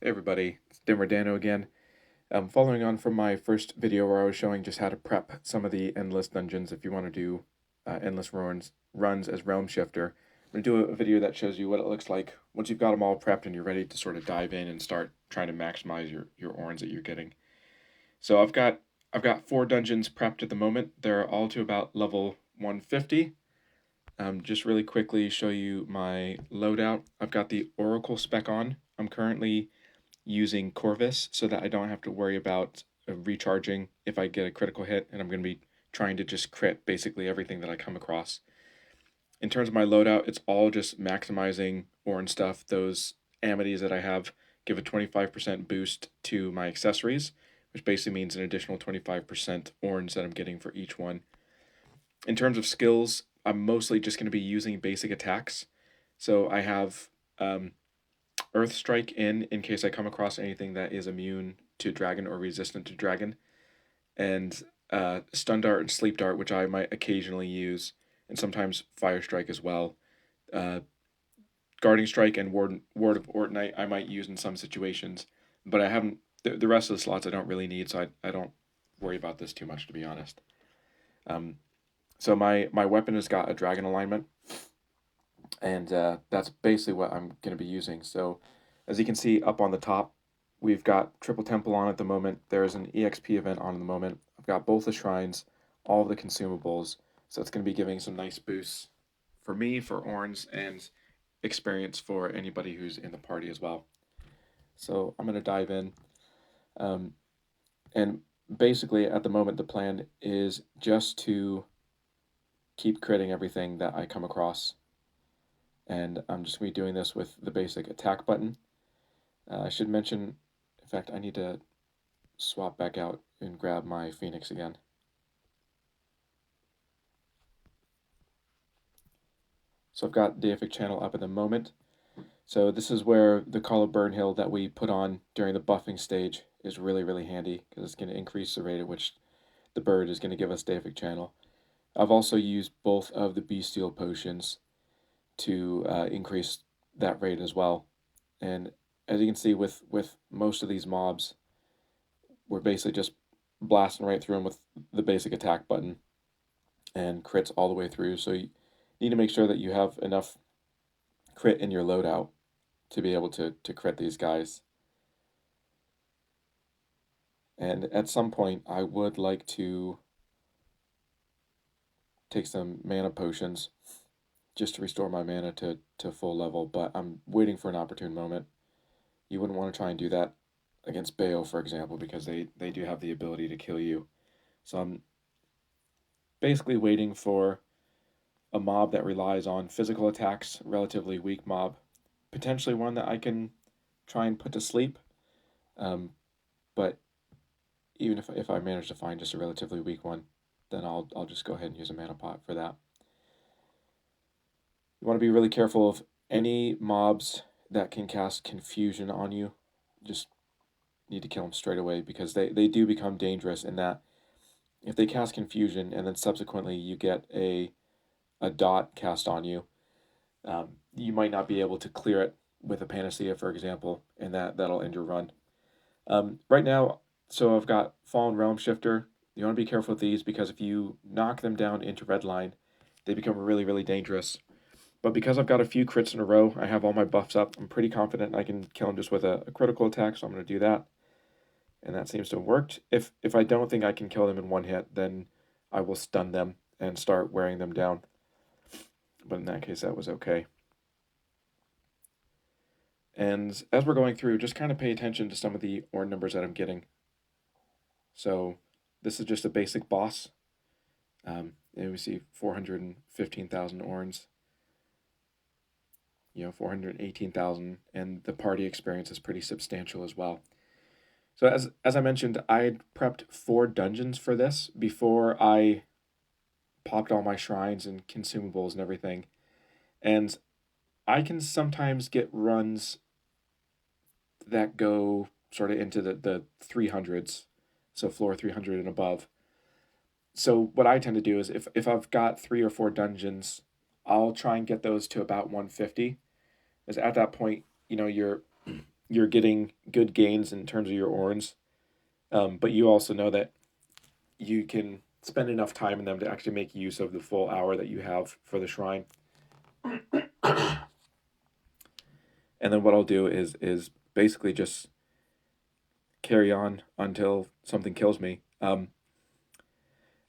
Hey everybody, it's Dimmer Dano again. Following on from my first video where I was showing just how to prep some of the endless dungeons if you want to do endless runs as Realmshifter. I'm going to do a video that shows you what it looks like once you've got them all prepped and you're ready to sort of dive in and start trying to maximize your orns that you're getting. So I've got 4 dungeons prepped at the moment. They're all to about level 150. Just really quickly show you my loadout. I've got the Oracle spec on. I'm currently using Corvus so that I don't have to worry about recharging if I get a critical hit, and I'm going to be trying to just crit basically everything that I come across. In terms of my loadout, it's all just maximizing orange stuff. Those amities that I have give a 25% boost to my accessories, which basically means an additional 25% orange that I'm getting for each one. In terms of skills, I'm mostly just going to be using basic attacks. So I have Earth Strike in case I come across anything that is immune to dragon or resistant to dragon, and Stun Dart and Sleep Dart, which I might occasionally use, and sometimes Fire Strike as well. Uh, Guarding Strike and Ward of Ortonite I might use in some situations, but I haven't. The rest of the slots I don't really need, so I don't worry about this too much, to be honest. Um, so my weapon has got a dragon alignment, and that's basically what I'm going to be using. So as you can see up on the top, we've got Triple Temple on at the moment. There's an EXP event on at the moment. I've got both the shrines, all of the consumables, so it's going to be giving some nice boosts for me, for Orns, and experience for anybody who's in the party as well. So I'm going to dive in. And basically, at the moment, the plan is just to keep critting everything that I come across. And I'm just going to be doing this with the basic attack button. I should mention, in fact, I need to swap back out and grab my Phoenix again. So I've got Deific Channel up at the moment. So this is where the Call of Burnhill that we put on during the buffing stage is really, really handy, because it's going to increase the rate at which the bird is going to give us Deific Channel. I've also used both of the Bestial potions to increase that rate as well. And as you can see with most of these mobs, we're basically just blasting right through them with the basic attack button and crits all the way through. So you need to make sure that you have enough crit in your loadout to be able to crit these guys. And at some point, I would like to take some mana potions just to restore my mana to full level, but I'm waiting for an opportune moment. You wouldn't want to try and do that against Bayo, for example, because they do have the ability to kill you. So I'm basically waiting for a mob that relies on physical attacks, relatively weak mob, potentially one that I can try and put to sleep. But even if I manage to find just a relatively weak one, then I'll just go ahead and use a mana pot for that. You want to be really careful of any mobs that can cast confusion on you. Just need to kill them straight away, because they do become dangerous in that if they cast confusion and then subsequently you get a dot cast on you, you might not be able to clear it with a panacea, for example, and that'll end your run. Right now, so I've got Fallen Realmshifter. You want to be careful with these, because if you knock them down into red line, they become really, really dangerous. But because I've got a few crits in a row, I have all my buffs up, I'm pretty confident I can kill him just with a critical attack, so I'm going to do that. And that seems to have worked. If I don't think I can kill them in one hit, then I will stun them and start wearing them down. But in that case, that was okay. And as we're going through, just kind of pay attention to some of the orn numbers that I'm getting. So this is just a basic boss. And we see 415,000 orns. 418,000, and the party experience is pretty substantial as well. So as I mentioned, I had prepped 4 dungeons for this before I popped all my shrines and consumables and everything. And I can sometimes get runs that go sort of into the 300s, so floor 300 and above. So what I tend to do is if I've got 3 or 4 dungeons, I'll try and get those to about 150. Is at that point, you're you're getting good gains in terms of your orns, but you also know that you can spend enough time in them to actually make use of the full hour that you have for the shrine. And then what I'll do is basically just carry on until something kills me.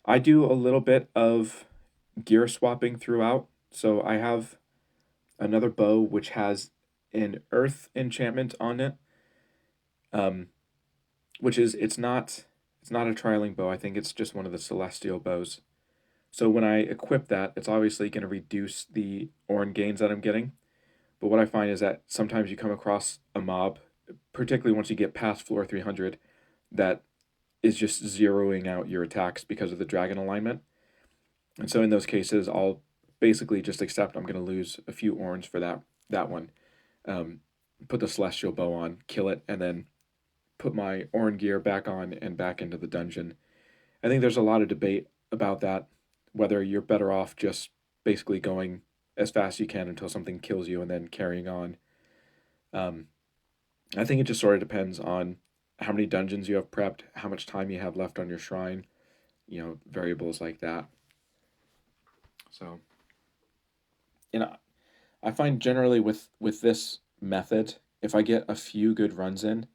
I do a little bit of gear swapping throughout. So I have another bow which has an earth enchantment on it, um, which is it's not a trialing bow. I think it's just one of the celestial bows. So when I equip that, it's obviously going to reduce the Orn gains that I'm getting. But what I find is that sometimes you come across a mob, particularly once you get past floor 300, that is just zeroing out your attacks because of the dragon alignment. And so in those cases, I'll basically just accept I'm going to lose a few Orns for that one. Um, put the celestial bow on, kill it, and then put my Orn gear back on and back into the dungeon. I think there's a lot of debate about that, whether you're better off just basically going as fast as you can until something kills you and then carrying on. Um, I think it just sort of depends on how many dungeons you have prepped, how much time you have left on your shrine, variables like that. So, I find generally with this method, if I get a few good runs in,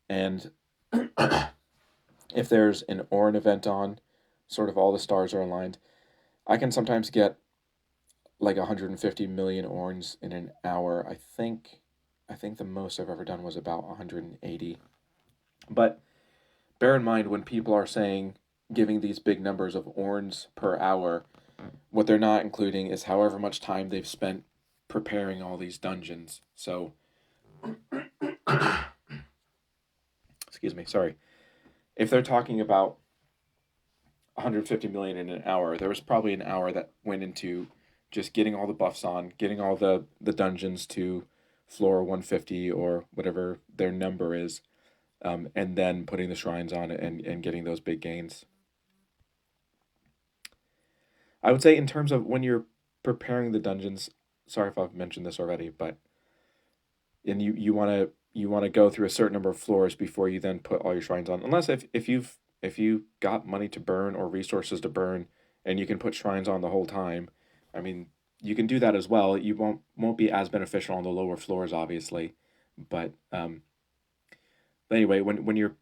and if there's an Orin event on, sort of all the stars are aligned, I can sometimes get like 150 million Orns in an hour. I think the most I've ever done was about 180. But bear in mind when people are saying giving these big numbers of Orns per hour, what they're not including is however much time they've spent preparing all these dungeons. So, excuse me, sorry. If they're talking about 150 million in an hour, there was probably an hour that went into just getting all the buffs on, getting all the dungeons to floor 150 or whatever their number is, and then putting the shrines on and getting those big gains. I would say in terms of when you're preparing the dungeons, sorry if I've mentioned this already, but and you want to go through a certain number of floors before you then put all your shrines on. Unless if you got money to burn or resources to burn and you can put shrines on the whole time, I mean, you can do that as well. You won't be as beneficial on the lower floors, obviously, but anyway, when you're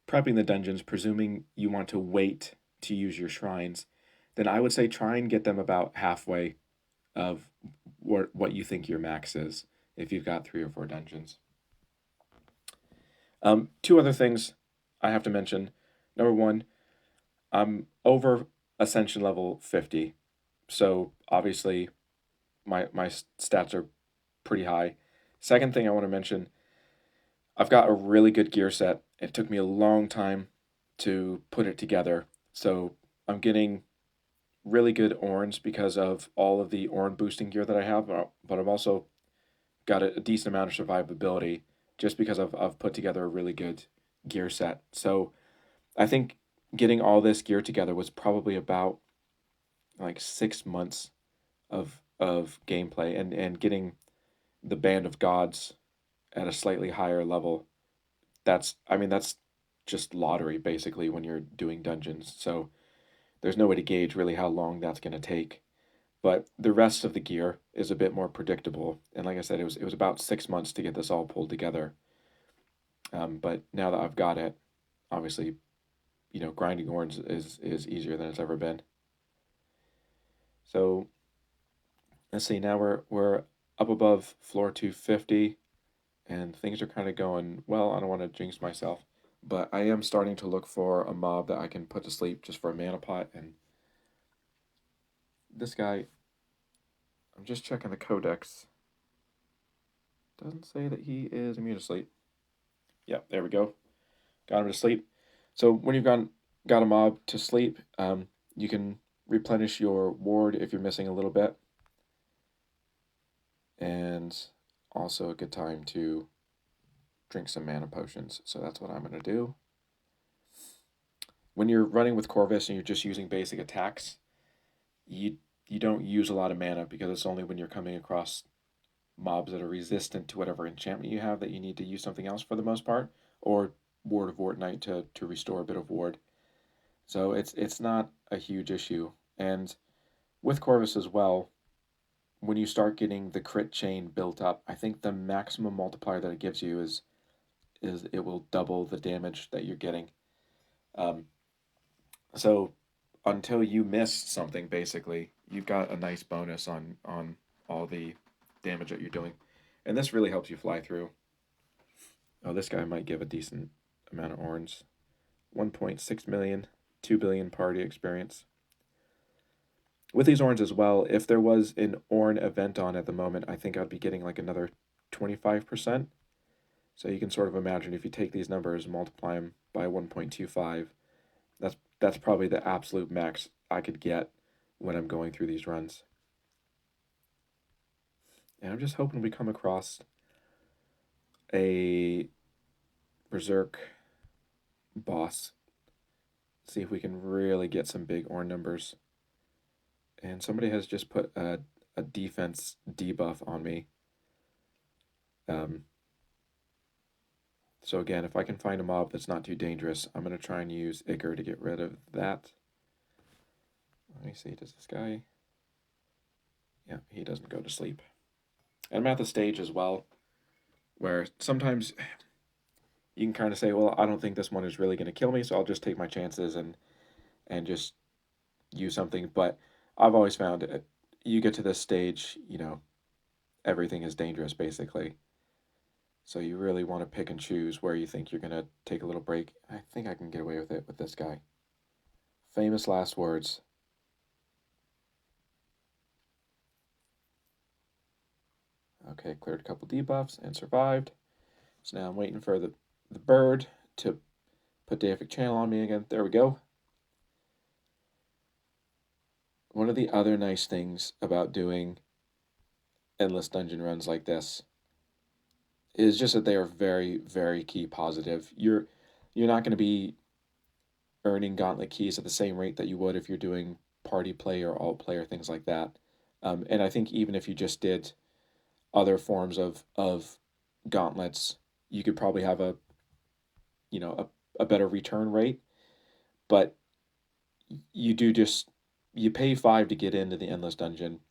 prepping the dungeons, presuming you want to wait to use your shrines, then I would say try and get them about halfway of what you think your max is if you've got 3 or 4 dungeons. Two other things I have to mention. Number one, I'm over Ascension level 50, so obviously my stats are pretty high. Second thing I want to mention, I've got a really good gear set. It took me a long time to put it together, so I'm getting really good Orns because of all of the Orn boosting gear that I have, but I've also got a decent amount of survivability just because I've put together a really good gear set. So I think getting all this gear together was probably about like 6 months of gameplay and getting the Band of Gods at a slightly higher level. That's just lottery basically when you're doing dungeons. So there's no way to gauge really how long that's going to take. But the rest of the gear is a bit more predictable. And like I said, it was about 6 months to get this all pulled together. But now that I've got it, obviously, grinding Orns is easier than it's ever been. So let's see. Now we're up above floor 250, and things are kind of going well. I don't want to jinx myself, but I am starting to look for a mob that I can put to sleep just for a mana pot. And this guy, I'm just checking the codex. Doesn't say that he is immune to sleep. Yeah, there we go. Got him to sleep. So when you've got a mob to sleep, you can replenish your ward if you're missing a little bit. And also a good time to drink some mana potions. So that's what I'm going to do. When you're running with Corvus and you're just using basic attacks, you don't use a lot of mana because it's only when you're coming across mobs that are resistant to whatever enchantment you have that you need to use something else for the most part, or Ward of Fortnite to restore a bit of ward. So it's not a huge issue. And with Corvus as well, when you start getting the crit chain built up, I think the maximum multiplier that it gives you is it will double the damage that you're getting. Um, so until you miss something, basically, you've got a nice bonus on all the damage that you're doing, and this really helps you fly through. Oh, this guy might give a decent amount of orange. 1.6 million, 2 billion party experience. With these orange as well, if there was an Orn event on at the moment, I think I'd be getting like another 25%. So you can sort of imagine if you take these numbers, multiply them by 1.25, that's probably the absolute max I could get when I'm going through these runs. And I'm just hoping we come across a Berserk boss. See if we can really get some big Orn numbers. And somebody has just put a defense debuff on me. So again, if I can find a mob that's not too dangerous, I'm going to try and use Ichor to get rid of that. Let me see, does this guy... Yeah, he doesn't go to sleep. And I'm at the stage as well, where sometimes you can kind of say, well, I don't think this one is really going to kill me, so I'll just take my chances and just use something. But I've always found it, you get to this stage, you know, everything is dangerous, basically. So you really want to pick and choose where you think you're going to take a little break. I think I can get away with it with this guy. Famous last words. Okay, cleared a couple debuffs and survived. So now I'm waiting for the bird to put Deific Channel on me again. There we go. One of the other nice things about doing endless dungeon runs like this is just that they are very, very key positive. You're not going to be earning gauntlet keys at the same rate that you would if you're doing party play or alt play or things like that. And I think even if you just did other forms of gauntlets, you could probably have a better return rate. But you do just you pay 5 to get into the endless dungeon,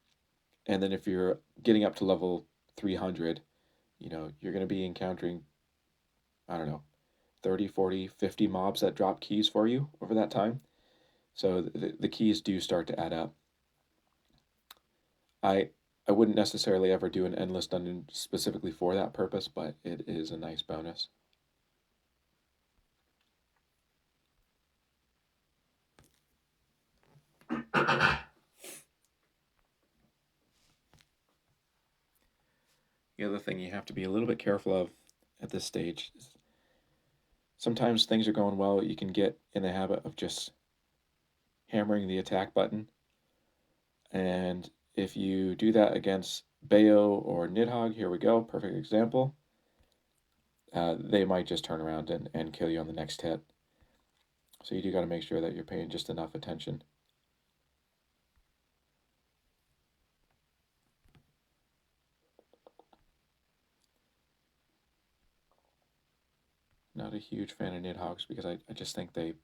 and then if you're getting up to level 300, you're going to be encountering, I don't know, 30, 40, 50 mobs that drop keys for you over that time. So the keys do start to add up. I wouldn't necessarily ever do an endless dungeon specifically for that purpose, but it is a nice bonus. The other thing you have to be a little bit careful of at this stage is sometimes things are going well, you can get in the habit of just hammering the attack button. And if you do that against Bayo or Nidhogg, here we go, perfect example, they might just turn around and kill you on the next hit. So you do got to make sure that you're paying just enough attention. Not a huge fan of Nidhoggs because I just think they're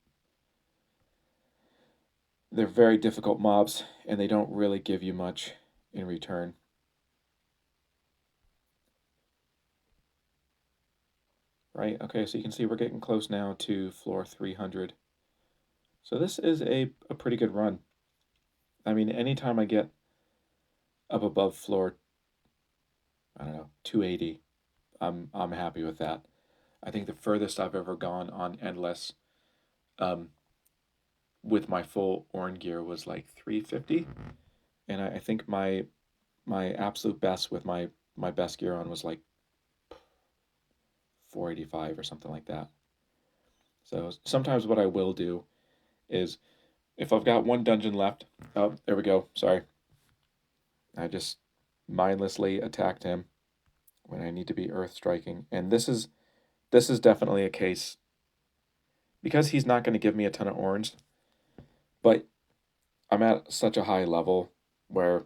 very difficult mobs and they don't really give you much in return. Right, okay, so you can see we're getting close now to floor 300. So this is a pretty good run. I mean, anytime I get up above floor, I don't know, 280, I'm happy with that. I think the furthest I've ever gone on Endless with my full Orn gear was like 350. And I think my absolute best with my best gear on was like 485 or something like that. So sometimes what I will do is if I've got one dungeon left, oh, there we go, sorry. I just mindlessly attacked him when I need to be earth striking. And this is definitely a case because he's not going to give me a ton of orange, but I'm at such a high level where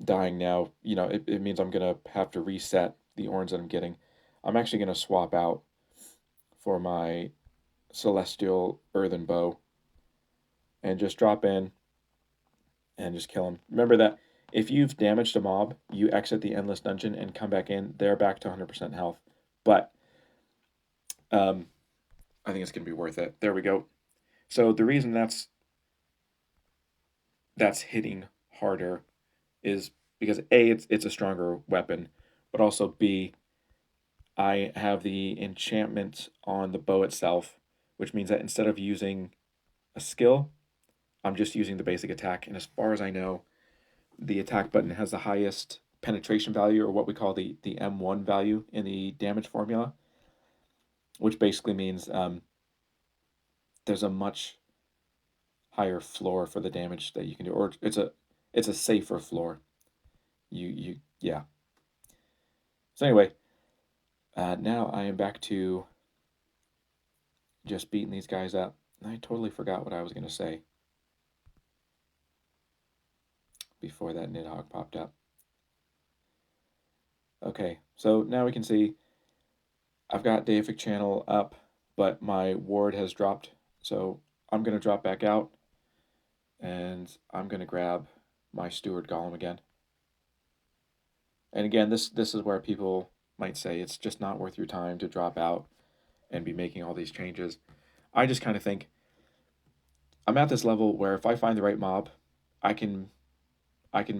dying now, it means I'm going to have to reset the orange that I'm getting. I'm actually going to swap out for my celestial earthen bow and just drop in and just kill him. Remember that if you've damaged a mob, you exit the endless dungeon and come back in, they're back to 100% health. But um, I think it's going to be worth it. There we go. So the reason that's hitting harder is because A, it's a stronger weapon, but also B, I have the enchantment on the bow itself, which means that instead of using a skill, I'm just using the basic attack. And as far as I know, the attack button has the highest penetration value, or what we call the M1 value in the damage formula, which basically means there's a much higher floor for the damage that you can do, or it's a safer floor. Yeah. So anyway, now I am back to just beating these guys up. I totally forgot what I was gonna say before that Nidhogg popped up. Okay, so now we can see I've got Deific Channel up, but my ward has dropped. So I'm gonna drop back out, and I'm gonna grab my Steward Golem again. And again, this is where people might say it's just not worth your time to drop out and be making all these changes. I just kind of think I'm at this level where if I find the right mob, I can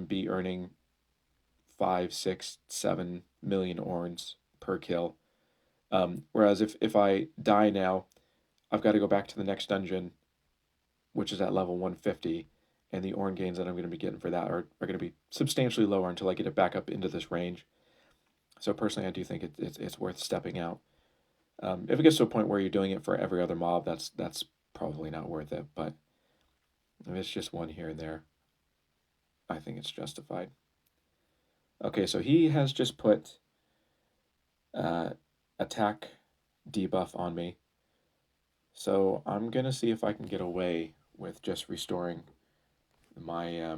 be earning 5, 6, 7 million orns per kill. Whereas if I die now, I've got to go back to the next dungeon, which is at level 150, and the Orn gains that I'm going to be getting for that are going to be substantially lower until I get it back up into this range. So personally, I do think it's worth stepping out. If it gets to a point where you're doing it for every other mob, that's probably not worth it. But if it's just one here and there, I think it's justified. Okay, so he has just put attack debuff on me. So I'm going to see if I can get away with just restoring my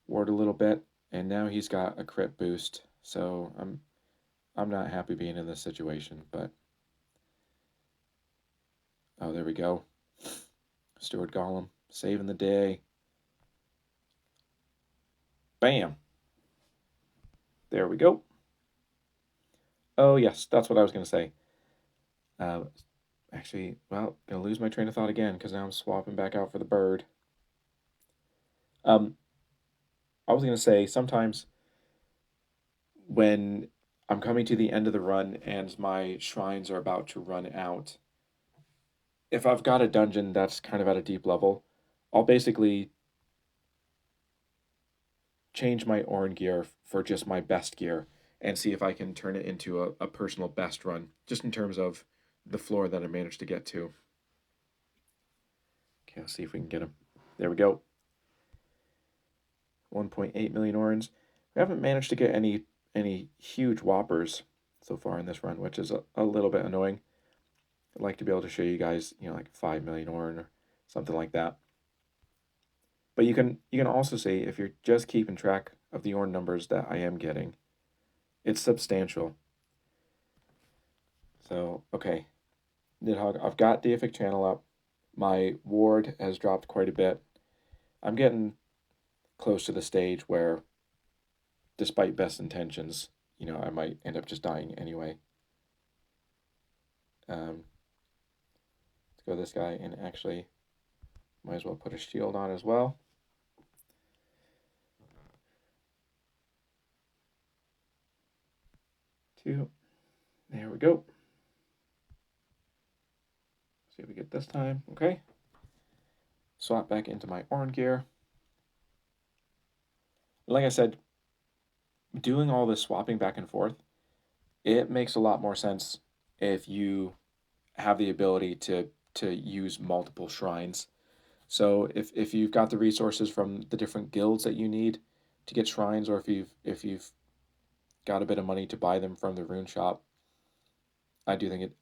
ward a little bit. And now he's got a crit boost. So I'm not happy being in this situation, but oh, there we go. Steward Golem saving the day. Bam. There we go. Oh yes, that's what I was going to say. Actually, well, gonna lose my train of thought again because now I'm swapping back out for the bird. I was gonna say sometimes when I'm coming to the end of the run and my shrines are about to run out, if I've got a dungeon that's kind of at a deep level, I'll basically change my Orn gear for just my best gear and see if I can turn it into a personal best run, just in terms of the floor that I managed to get to. Okay, let's see if we can get him. There we go. 1.8 million Orns. We haven't managed to get any huge whoppers so far in this run, which is a little bit annoying. I'd like to be able to show you guys, like 5 million Orn or something like that. But you can also see, if you're just keeping track of the Orn numbers that I am getting, it's substantial. So, okay. Nidhogg, I've got Deific Channel up. My ward has dropped quite a bit. I'm getting close to the stage where, despite best intentions, I might end up just dying anyway. Let's go this guy, and actually might as well put a shield on as well. Two. There we go. See if we get this time. Okay. Swap back into my Orn gear. Like I said, doing all this swapping back and forth, it makes a lot more sense if you have the ability to use multiple shrines. So if you've got the resources from the different guilds that you need to get shrines, or if you've got a bit of money to buy them from the rune shop, I do think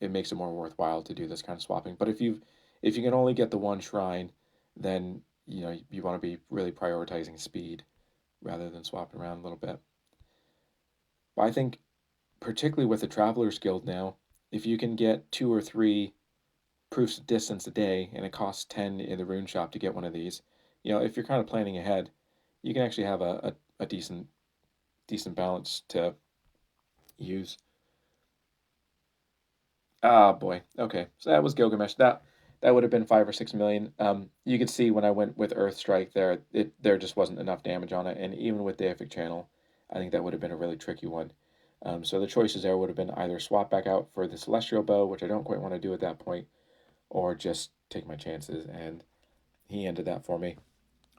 it makes it more worthwhile to do this kind of swapping. But if you can only get the one shrine, then you want to be really prioritizing speed rather than swapping around a little bit. But I think particularly with the Traveler's Guild now, if you can get 2 or 3 proofs of distance a day and it costs 10 in the rune shop to get one of these, if you're kind of planning ahead, you can actually have a decent balance to use. Ah, boy. Okay, so that was Gilgamesh. That would have been 5 or 6 million. You could see when I went with Earth Strike there just wasn't enough damage on it, and even with Deific Channel, I think that would have been a really tricky one. So the choices there would have been either swap back out for the Celestial Bow, which I don't quite want to do at that point, or just take my chances, and he ended that for me.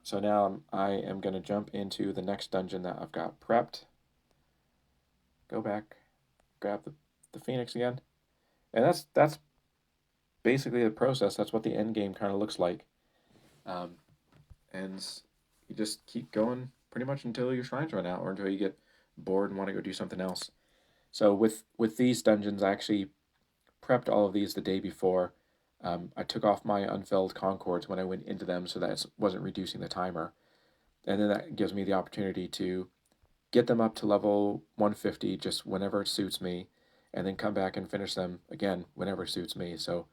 So now I am going to jump into the next dungeon that I've got prepped. Go back, grab the Phoenix again. And that's basically the process. That's what the end game kind of looks like. Um, and you just keep going pretty much until your shrines run out or until you get bored and want to go do something else. So with these dungeons, I actually prepped all of these the day before. I took off my unfilled concords when I went into them so that it wasn't reducing the timer. And then that gives me the opportunity to get them up to level 150 just whenever it suits me, and then come back and finish them again whenever it suits me. So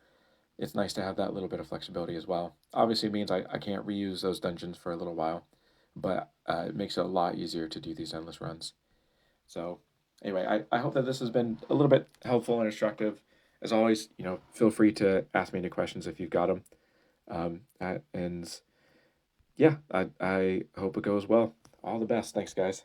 it's nice to have that little bit of flexibility as well. Obviously, it means I can't reuse those dungeons for a little while, but it makes it a lot easier to do these endless runs. So, anyway, I hope that this has been a little bit helpful and instructive. As always, feel free to ask me any questions if you've got them. And yeah, I hope it goes well. All the best. Thanks, guys.